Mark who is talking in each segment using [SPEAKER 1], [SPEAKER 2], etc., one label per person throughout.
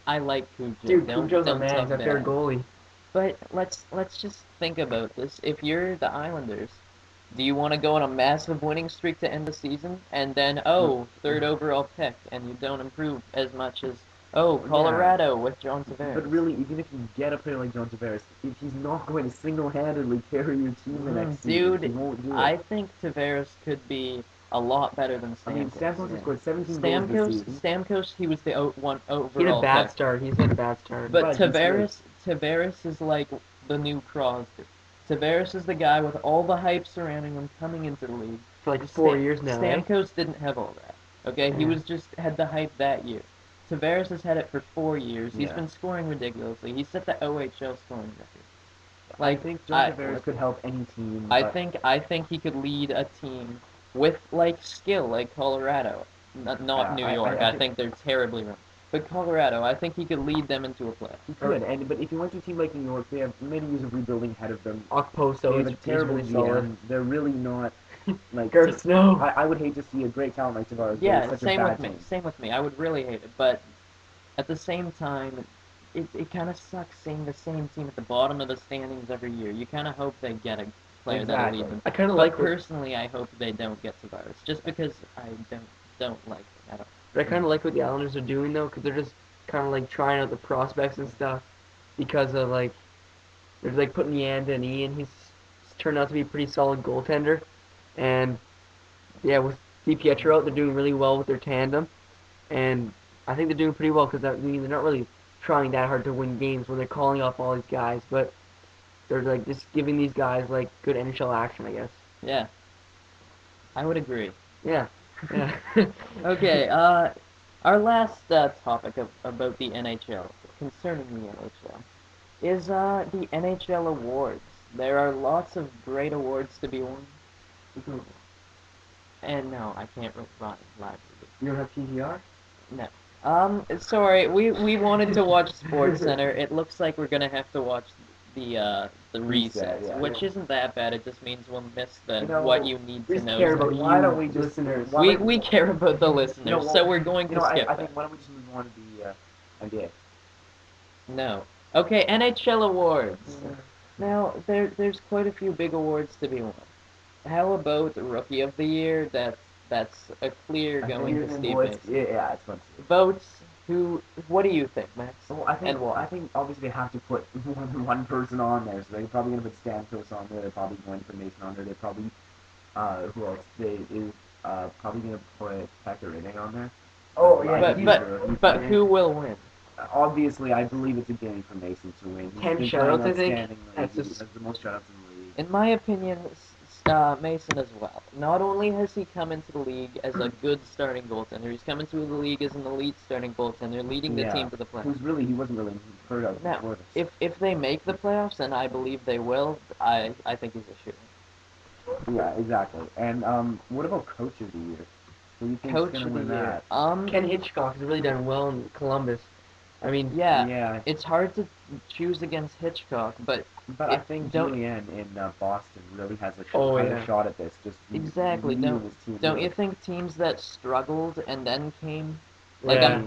[SPEAKER 1] I like Cujo.
[SPEAKER 2] Dude,
[SPEAKER 1] Don't
[SPEAKER 2] Cujo's a
[SPEAKER 1] don't
[SPEAKER 2] man.
[SPEAKER 1] talk
[SPEAKER 2] He's a fair
[SPEAKER 1] bad.
[SPEAKER 2] goalie.
[SPEAKER 1] But let's just think about this. If you're the Islanders, do you want to go on a massive winning streak to end the season, and then third overall pick, and you don't improve as much as
[SPEAKER 3] Yeah.
[SPEAKER 1] Colorado with John
[SPEAKER 3] But
[SPEAKER 1] Tavares?
[SPEAKER 3] really, even if you get a player like John Tavares, if he's not going to single-handedly carry your team the next season, he
[SPEAKER 1] Dude,
[SPEAKER 3] won't do
[SPEAKER 1] I
[SPEAKER 3] it.
[SPEAKER 1] think Tavares could be a lot better than
[SPEAKER 3] I mean,
[SPEAKER 1] Stamkos.
[SPEAKER 3] Stamkos has scored 17 goals this season.
[SPEAKER 1] Stamkos, he was the one
[SPEAKER 2] He had a
[SPEAKER 1] overall
[SPEAKER 2] bad
[SPEAKER 1] pick.
[SPEAKER 2] start. He's had a bad start.
[SPEAKER 1] But
[SPEAKER 3] But he's like-
[SPEAKER 1] Tavares is like the new Crosby. Tavares is the guy with all the hype surrounding him coming into the league.
[SPEAKER 2] For like 4 years now. Eh?
[SPEAKER 1] Stamkos didn't have all that. Okay, he
[SPEAKER 2] Yeah.
[SPEAKER 1] was just had the hype that year. Tavares has had it for 4 years. He's
[SPEAKER 3] Yeah.
[SPEAKER 1] been scoring ridiculously. He set the OHL scoring record.
[SPEAKER 3] I think John Tavares could help any team.
[SPEAKER 1] I think he could lead a team with like skill, like Colorado. Not New York. I think they're terribly wrong. But Colorado, I think he could lead them into a play.
[SPEAKER 3] He could, but if you went to a team like New York, they have many years of rebuilding ahead of them.
[SPEAKER 2] Okposo
[SPEAKER 3] They have a
[SPEAKER 2] is
[SPEAKER 3] terrible
[SPEAKER 2] really
[SPEAKER 3] GM.
[SPEAKER 2] solid.
[SPEAKER 3] They're really not like.
[SPEAKER 2] Garth Snow.
[SPEAKER 3] I would hate to see a great talent like Tavares.
[SPEAKER 1] Yeah,
[SPEAKER 3] go to such
[SPEAKER 1] same
[SPEAKER 3] a
[SPEAKER 1] with
[SPEAKER 3] bad
[SPEAKER 1] me.
[SPEAKER 3] team.
[SPEAKER 1] Same with me. I would really hate it, but at the same time, it kind of sucks seeing the same team at the bottom of the standings every year. You kind of hope they get a player that'll lead them.
[SPEAKER 2] I kind of
[SPEAKER 1] But
[SPEAKER 2] like
[SPEAKER 1] personally, I hope they don't get Tavares, just because I don't like him at all.
[SPEAKER 2] But I kind of like what the Islanders are doing though, because they're just kind of like trying out the prospects and stuff. Because of like, they're like putting Yanda and Ian. He's turned out to be a pretty solid goaltender, and yeah, with DiPietro out, they're doing really well with their tandem, and I think they're doing pretty well because I mean they're not really trying that hard to win games when they're calling up all these guys, but they're like just giving these guys like good NHL action, I guess.
[SPEAKER 1] Yeah, I would agree.
[SPEAKER 2] Yeah. Yeah.
[SPEAKER 1] Okay, our last topic about the NHL, concerning the NHL, is the NHL awards. There are lots of great awards to be won. And no, I can't run live.
[SPEAKER 2] You don't have PVR?
[SPEAKER 1] No. Sorry, we wanted to watch Sports Center. It looks like we're gonna have to watch the reset,
[SPEAKER 3] yeah.
[SPEAKER 1] which isn't that bad. It just means we'll miss the
[SPEAKER 3] You know,
[SPEAKER 1] what you need
[SPEAKER 2] we
[SPEAKER 1] to know.
[SPEAKER 2] care about
[SPEAKER 3] Why
[SPEAKER 2] you,
[SPEAKER 3] don't we just
[SPEAKER 2] listeners?
[SPEAKER 1] We care about the listeners,
[SPEAKER 3] No, well,
[SPEAKER 1] so we're going to skip
[SPEAKER 3] I
[SPEAKER 1] that.
[SPEAKER 3] think why don't we just move on to the NBA?
[SPEAKER 1] No. Okay, NHL awards. Now there's quite a few big awards to be won. How about Rookie of the Year? That's a clear going to Steve Mason.
[SPEAKER 3] Yeah, it's fun.
[SPEAKER 1] Votes. What do you think, Max?
[SPEAKER 3] Well, I think
[SPEAKER 1] And why?
[SPEAKER 3] I think obviously they have to put one person on there, so they're probably going to put Stamkos on there. They're probably going to put Mason on there. They're probably who else? They is probably going to put Pekka on there.
[SPEAKER 2] Oh, yeah.
[SPEAKER 1] But who will win?
[SPEAKER 3] Obviously, I believe it's a game for Mason to win. He's
[SPEAKER 2] 10
[SPEAKER 3] been
[SPEAKER 2] shutouts,
[SPEAKER 3] playing
[SPEAKER 2] I think.
[SPEAKER 3] outstandingly.
[SPEAKER 2] That's
[SPEAKER 3] He
[SPEAKER 2] just-
[SPEAKER 3] has the most shutouts in the league.
[SPEAKER 1] In my opinion, Mason as well. Not only has he come into the league as a good starting goaltender, he's come into the league as an elite starting goaltender, leading the team to the playoffs.
[SPEAKER 3] He wasn't really heard of
[SPEAKER 1] Now,
[SPEAKER 3] before this.
[SPEAKER 1] if they make the playoffs, and I believe they will, I think he's a shooter.
[SPEAKER 3] Yeah, exactly. And what about Coach of the Year? Who do you think
[SPEAKER 1] Coach
[SPEAKER 3] is going
[SPEAKER 1] of
[SPEAKER 3] to win
[SPEAKER 1] the year.
[SPEAKER 3] that?
[SPEAKER 2] Ken Hitchcock has really done well in Columbus. I mean,
[SPEAKER 1] Yeah, it's hard to choose against Hitchcock, but
[SPEAKER 3] But I think
[SPEAKER 1] don't-
[SPEAKER 3] Julian in Boston really has a
[SPEAKER 2] yeah.
[SPEAKER 3] shot at this. Just
[SPEAKER 1] exactly.
[SPEAKER 3] leading his team
[SPEAKER 1] Don't
[SPEAKER 3] to
[SPEAKER 1] you
[SPEAKER 3] it.
[SPEAKER 1] think teams that struggled and then came, like
[SPEAKER 2] Yeah.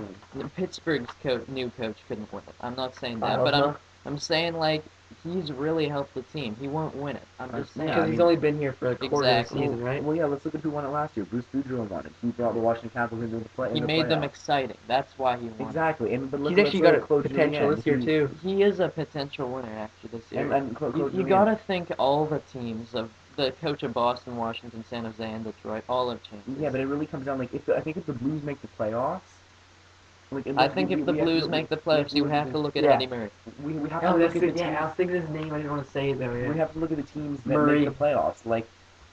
[SPEAKER 1] Pittsburgh's new coach couldn't win it. I'm not saying
[SPEAKER 2] I
[SPEAKER 1] that,
[SPEAKER 2] hope
[SPEAKER 1] but
[SPEAKER 2] not.
[SPEAKER 1] I'm saying like he's really helped the team. He won't win it. I'm just saying.
[SPEAKER 2] because he's only been here for a quarter
[SPEAKER 1] Exactly.
[SPEAKER 2] of the season, right?
[SPEAKER 3] Well, yeah, let's look at who won it last year. Bruce Boudreau won it. He brought the Washington Capitals into the play.
[SPEAKER 1] He made them exciting. That's why he won.
[SPEAKER 3] Exactly. But look
[SPEAKER 2] He's
[SPEAKER 3] at
[SPEAKER 2] actually got a
[SPEAKER 3] Claude
[SPEAKER 2] potential
[SPEAKER 3] Julien.
[SPEAKER 2] this year, too.
[SPEAKER 1] He is a potential winner actually this year.
[SPEAKER 3] And Claude
[SPEAKER 1] you
[SPEAKER 3] Julien.
[SPEAKER 1] gotta think all the teams of the coach of Boston, Washington, San Jose, and Detroit all have changed.
[SPEAKER 3] Yeah, but it really comes down like I think if the Blues make the playoffs. Like,
[SPEAKER 1] I think if the Blues make the playoffs, you have to look at Eddie Murray.
[SPEAKER 3] We have to
[SPEAKER 2] Oh,
[SPEAKER 3] look
[SPEAKER 2] that's
[SPEAKER 3] at the
[SPEAKER 2] it. Yeah, I
[SPEAKER 3] teams.
[SPEAKER 2] was thinking his name. I didn't want to say it though. Yeah.
[SPEAKER 3] We have to look at the teams that
[SPEAKER 2] Murray.
[SPEAKER 3] make the playoffs. Like,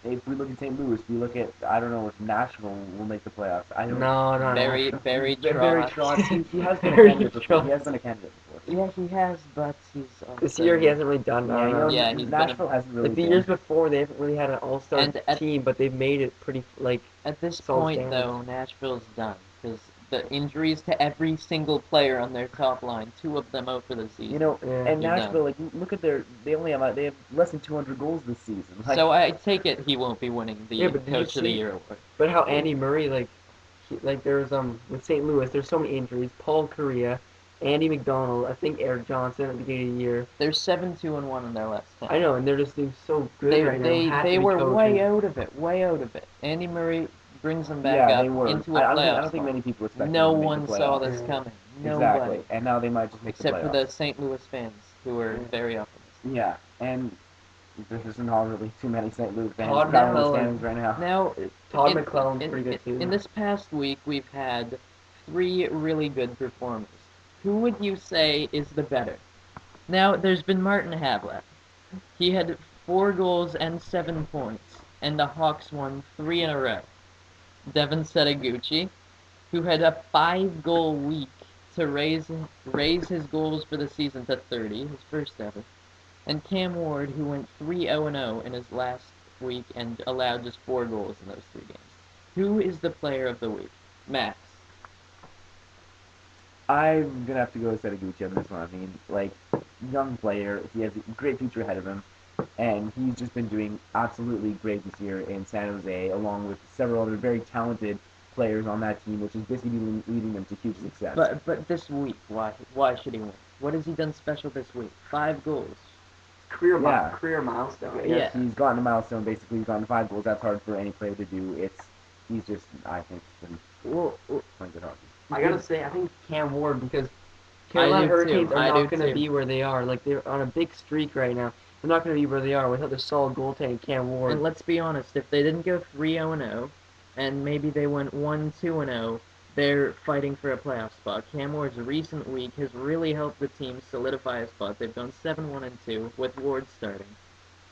[SPEAKER 3] if we look at St. Louis, we look at I don't know if Nashville will make the playoffs. I don't.
[SPEAKER 2] No.
[SPEAKER 1] Very
[SPEAKER 3] Very
[SPEAKER 1] Trotz.
[SPEAKER 3] Trotz. He has been a
[SPEAKER 2] Very
[SPEAKER 3] candidate before. He
[SPEAKER 2] Trotz.
[SPEAKER 3] has been a candidate before.
[SPEAKER 1] Yeah, he has, but he's also...
[SPEAKER 2] This year he hasn't really done.
[SPEAKER 3] Yeah, you know,
[SPEAKER 1] Yeah, he's been a-
[SPEAKER 3] Nashville hasn't really.
[SPEAKER 2] Like the
[SPEAKER 3] been.
[SPEAKER 2] years before, they haven't really had an all-star
[SPEAKER 1] And at-
[SPEAKER 2] team, but they've made it pretty like.
[SPEAKER 1] At this
[SPEAKER 2] It's all
[SPEAKER 1] point,
[SPEAKER 2] standards.
[SPEAKER 1] though, Nashville's done because the injuries to every single player on their top line, 2 of them out for the season.
[SPEAKER 3] You know,
[SPEAKER 2] Yeah.
[SPEAKER 3] and
[SPEAKER 1] You're
[SPEAKER 3] Nashville, like, look at they have less than 200 goals this season. Like,
[SPEAKER 1] So I take it he won't be winning the
[SPEAKER 2] Yeah, but did you
[SPEAKER 1] Coach of the
[SPEAKER 2] see-
[SPEAKER 1] Year award.
[SPEAKER 2] But how Andy Murray like there's with St. Louis, there's so many injuries. Paul Correa, Andy McDonald, I think Eric Johnson at the beginning of the year.
[SPEAKER 1] They're 7-2-1 in their last 10.
[SPEAKER 2] I know, and they're just doing so good
[SPEAKER 1] They
[SPEAKER 2] right now. Has
[SPEAKER 1] they
[SPEAKER 2] to be
[SPEAKER 1] were
[SPEAKER 2] coaching.
[SPEAKER 1] way out of it, way out of it. Andy Murray brings them back
[SPEAKER 3] Yeah,
[SPEAKER 1] up
[SPEAKER 3] they were.
[SPEAKER 1] into a
[SPEAKER 3] I
[SPEAKER 1] playoff
[SPEAKER 3] don't think
[SPEAKER 1] spot.
[SPEAKER 3] many people expected
[SPEAKER 1] No
[SPEAKER 3] them to
[SPEAKER 1] one
[SPEAKER 3] make the
[SPEAKER 1] saw
[SPEAKER 3] playoffs.
[SPEAKER 1] this
[SPEAKER 2] Yeah.
[SPEAKER 1] coming.
[SPEAKER 3] Exactly,
[SPEAKER 1] Nobody,
[SPEAKER 3] and now they might just make
[SPEAKER 1] except
[SPEAKER 3] the
[SPEAKER 1] for
[SPEAKER 3] playoffs.
[SPEAKER 1] the St. Louis fans who were
[SPEAKER 2] Yeah.
[SPEAKER 1] very optimistic.
[SPEAKER 3] Yeah, and there's not really too many St. Louis fans
[SPEAKER 2] Todd
[SPEAKER 3] crowding the
[SPEAKER 2] McClellan.
[SPEAKER 3] standings right now.
[SPEAKER 1] Now,
[SPEAKER 2] Todd
[SPEAKER 1] in,
[SPEAKER 2] McClellan's
[SPEAKER 1] in,
[SPEAKER 2] pretty good too.
[SPEAKER 1] in this past week, we've had 3 really good performers. Who would you say is the better? Now, there's been Martin Havlat. He had 4 goals and 7 points, and the Hawks won 3 in a row. Devin Setaguchi, who had a 5-goal week to raise his goals for the season to 30, his first ever. And Cam Ward, who went 3-0-0 in his last week and allowed just 4 goals in those 3 games. Who is the player of the week? Max.
[SPEAKER 3] I'm gonna have to go with Setaguchi on this one. I mean, like, young player, he has a great future ahead of him, and he's just been doing absolutely great this year in San Jose, along with several other very talented players on that team, which is basically leading them to huge success.
[SPEAKER 1] But this week, why should he win? What has he done special this week? 5 goals.
[SPEAKER 2] career
[SPEAKER 3] Yeah.
[SPEAKER 2] career milestone. I
[SPEAKER 3] Yes,
[SPEAKER 2] guess.
[SPEAKER 3] he's gotten a milestone. Basically, he's gotten 5 goals. That's hard for any player to do. He's just, I think, been
[SPEAKER 2] Well,
[SPEAKER 3] playing good hockey.
[SPEAKER 2] I gotta say, I think Cam Ward, because
[SPEAKER 1] I
[SPEAKER 2] Carolina
[SPEAKER 1] do too.
[SPEAKER 2] Hurricanes are
[SPEAKER 1] I
[SPEAKER 2] not
[SPEAKER 1] do
[SPEAKER 2] gonna
[SPEAKER 1] too.
[SPEAKER 2] be where they are. Like, they're on a big streak right now. They're not gonna be where they are without their solid goaltending, Cam Ward.
[SPEAKER 1] And let's be honest, if they didn't go 3-0-0, and maybe they went 1-2-0, they're fighting for a playoff spot. Cam Ward's recent week has really helped the team solidify a spot. They've gone 7-1-2 with Ward starting.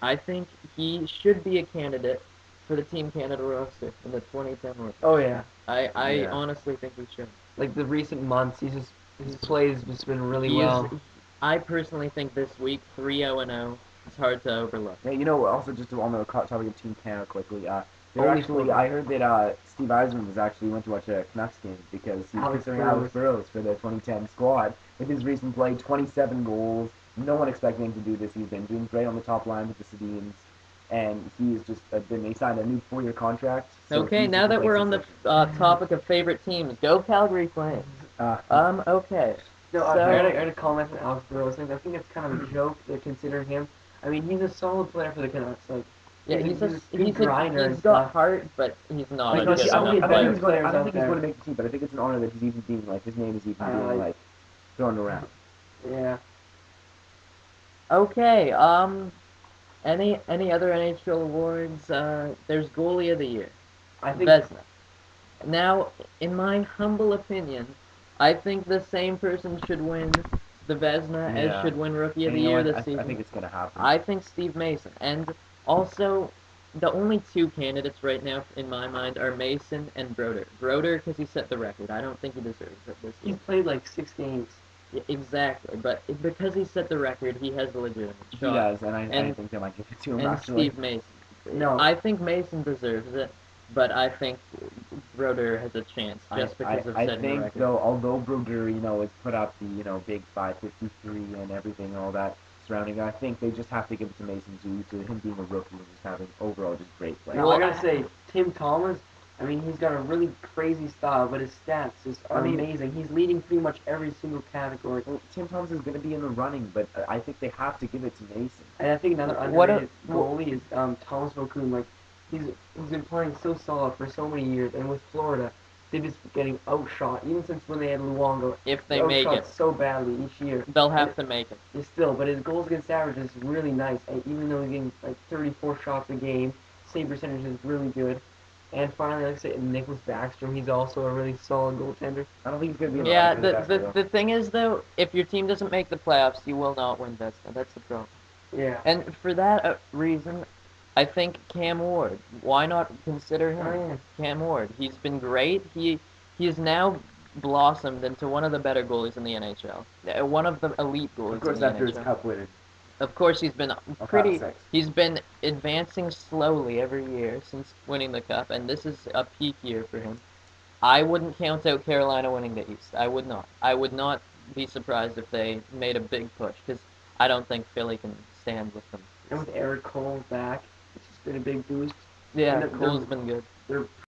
[SPEAKER 1] I think he should be a candidate for the Team Canada roster in the 2010 World Cup.
[SPEAKER 2] Oh yeah,
[SPEAKER 1] I
[SPEAKER 3] Yeah.
[SPEAKER 1] honestly think he should.
[SPEAKER 2] like the recent months, his play has just been really
[SPEAKER 1] He
[SPEAKER 2] well.
[SPEAKER 1] is, I personally think this week 3-0-0 is hard to overlook.
[SPEAKER 3] Yeah, also just on the topic of Team Canada quickly,
[SPEAKER 2] Only for-
[SPEAKER 3] I heard that Steve Eisman went to watch a Canucks game because he's
[SPEAKER 2] Alex
[SPEAKER 3] considering
[SPEAKER 2] Burrows.
[SPEAKER 3] Alex Burrows for the 2010 squad. With his recent play, 27 goals. No one expected him to do this. He's been doing great on the top line with the Sedins, and he's just he signed a new 4-year contract. So
[SPEAKER 1] Okay,
[SPEAKER 3] he's
[SPEAKER 1] now
[SPEAKER 3] just
[SPEAKER 1] that we're on the
[SPEAKER 3] replacing
[SPEAKER 1] topic of favorite teams, go Calgary Flames. Okay.
[SPEAKER 2] No,
[SPEAKER 1] So-
[SPEAKER 2] I had a comment on Alex Burrows. I think it's kind of a joke to consider him. I mean, he's a solid player for the Canucks. Like,
[SPEAKER 1] Yeah,
[SPEAKER 2] he's a
[SPEAKER 1] he's
[SPEAKER 2] grinder and
[SPEAKER 1] he's got
[SPEAKER 2] stuff.
[SPEAKER 1] heart, but he's not
[SPEAKER 2] Like,
[SPEAKER 1] a
[SPEAKER 2] don't
[SPEAKER 1] good
[SPEAKER 2] you-
[SPEAKER 3] I
[SPEAKER 1] enough
[SPEAKER 3] don't think
[SPEAKER 1] player.
[SPEAKER 3] he's going. I
[SPEAKER 2] Players
[SPEAKER 3] don't
[SPEAKER 2] out
[SPEAKER 3] think he's
[SPEAKER 2] there.
[SPEAKER 3] going to make the team, but I think it's an honor that he's even being like his name is even being
[SPEAKER 2] like-
[SPEAKER 3] like thrown around.
[SPEAKER 2] Yeah.
[SPEAKER 1] Okay. Any other NHL awards? There's goalie of the year,
[SPEAKER 2] I think
[SPEAKER 1] Vezina. Now, in my humble opinion, I think the same person should win the Vezina as
[SPEAKER 3] Yeah.
[SPEAKER 1] should win Rookie of
[SPEAKER 3] And
[SPEAKER 1] the
[SPEAKER 3] you know
[SPEAKER 1] Year
[SPEAKER 3] what?
[SPEAKER 1] this
[SPEAKER 3] I
[SPEAKER 1] season.
[SPEAKER 3] think it's going to happen.
[SPEAKER 1] I think Steve Mason. And also, the only 2 candidates right now, in my mind, are Mason and Broder. Broder, because he set the record. I don't think he deserves it this
[SPEAKER 2] he's
[SPEAKER 1] year.
[SPEAKER 2] played like 6 games.
[SPEAKER 1] Yeah, exactly. But because he set the record, he has a legitimate
[SPEAKER 3] He
[SPEAKER 1] shot.
[SPEAKER 3] does, and I
[SPEAKER 1] And-
[SPEAKER 3] think they might give it to him.
[SPEAKER 1] And
[SPEAKER 3] Actually,
[SPEAKER 1] Steve Mason.
[SPEAKER 2] No.
[SPEAKER 1] I think Mason deserves it, but I think Broder has a chance just because of
[SPEAKER 3] I
[SPEAKER 1] setting the
[SPEAKER 3] think
[SPEAKER 1] record.
[SPEAKER 3] though, although Brodeur, has put up the big 553 and everything, all that surrounding, I think they just have to give it to Mason due to him being a rookie and just having overall just great play.
[SPEAKER 2] Now,
[SPEAKER 1] Well,
[SPEAKER 2] I gotta say, Tim Thomas, I mean, he's got a really crazy style, but his stats just are amazing. He's leading pretty much every single category.
[SPEAKER 3] Well, Tim Thomas is going to be in the running, but I think they have to give it to Mason.
[SPEAKER 2] And I think another
[SPEAKER 1] What a-
[SPEAKER 2] underrated goalie is Thomas Vokoun. Like, he's been playing so solid for so many years, and with Florida, they're just getting outshot. Even since when they had Luongo,
[SPEAKER 1] If they
[SPEAKER 2] they're
[SPEAKER 1] make
[SPEAKER 2] outshot
[SPEAKER 1] it,
[SPEAKER 2] so badly each year.
[SPEAKER 1] they'll have to make it.
[SPEAKER 2] It's still, but his goals against average is really nice. And even though he's getting like 34 shots a game, save percentage is really good. And finally, like I said, Nicholas Backstrom, he's also a really solid goaltender.
[SPEAKER 3] I don't think he's going to be in the
[SPEAKER 1] Yeah,
[SPEAKER 3] running for
[SPEAKER 1] the,
[SPEAKER 3] best,
[SPEAKER 1] the,
[SPEAKER 3] though.
[SPEAKER 1] the thing is, though, if your team doesn't make the playoffs, you will not win Vezina. That's the problem.
[SPEAKER 2] Yeah.
[SPEAKER 1] And for that reason, I think Cam Ward. Why not consider him?
[SPEAKER 2] Oh, yeah.
[SPEAKER 1] Cam Ward. He's been great. He has now blossomed into one of the better goalies in the NHL. One of the elite goalies
[SPEAKER 3] Of course,
[SPEAKER 1] in the
[SPEAKER 3] after his
[SPEAKER 1] NHL.
[SPEAKER 3] cup winning.
[SPEAKER 1] Of course, he's been
[SPEAKER 3] Of
[SPEAKER 1] pretty.
[SPEAKER 3] top 6.
[SPEAKER 1] He's been advancing slowly every year since winning the cup, and this is a peak year for him. I wouldn't count out Carolina winning the East. I would not. I would not be surprised if they made a big push because I don't think Philly can stand with them.
[SPEAKER 2] And with Eric Cole back, it's just been a big boost.
[SPEAKER 1] Yeah,
[SPEAKER 2] And
[SPEAKER 1] Cole's been good.
[SPEAKER 2] They're